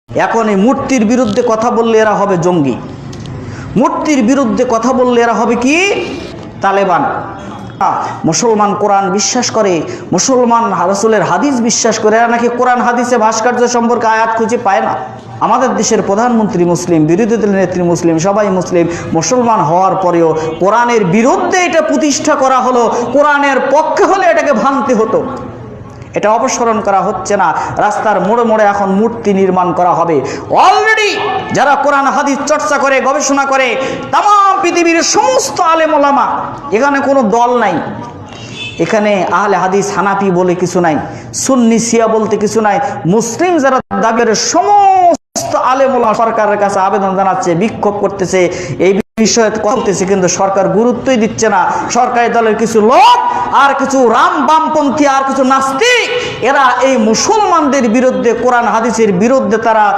এখন এই মূর্তির বিরুদ্ধে কথা বললে এরা হবে জঙ্গি, মূর্তির বিরুদ্ধে কথা বললে এরা হবে কি তালেবান। মুসলমান কোরআন বিশ্বাস করে, মুসলমান রাসূলের হাদিস বিশ্বাস করে, এরা নাকি কোরআন হাদিসে ভাস্কর্য সম্পর্কে আয়াত খুঁজে পায় না। আমাদের দেশের প্রধানমন্ত্রী মুসলিম, বিরোধী দলের নেত্রী মুসলিম, সবাই মুসলিম। মুসলমান হওয়ার পরেও কোরআনের বিরুদ্ধে এটা প্রতিষ্ঠা করা হলো, কোরআনের পক্ষে হলে এটাকে ভাঙতে হতো। এটা অপসারণ করা হচ্ছে না, রাস্তার মোড়ে মোড়ে এখন মূর্তি নির্মাণ করা হবে। অলরেডি যারা কোরআন হাদিস চর্চা করে, গবেষণা করে, তাম পৃথিবীর সমস্ত আলেম ওলামা, এখানে কোনো দল নাই, এখানে আহলে হাদিস হানাফি বলে কিছু নাই, সুন্নি শিয়া বলতে কিছু নাই। মুসলিম যারা দাবির সমস্ত আলেম ওলামা সরকারের কাছে আবেদন জানাচ্ছে, বিক্ষোভ করতেছে, এই বিষয়ে কথা বলতেছে, কিন্তু সরকার গুরুত্বই দিচ্ছে না। সরকারি দলের কিছু লোক আর কিছু বামপন্থী আর কিছু নাস্তিক, এরা এই মুসলমানদের বিরুদ্ধে, কোরআন হাদিসের বিরুদ্ধে তারা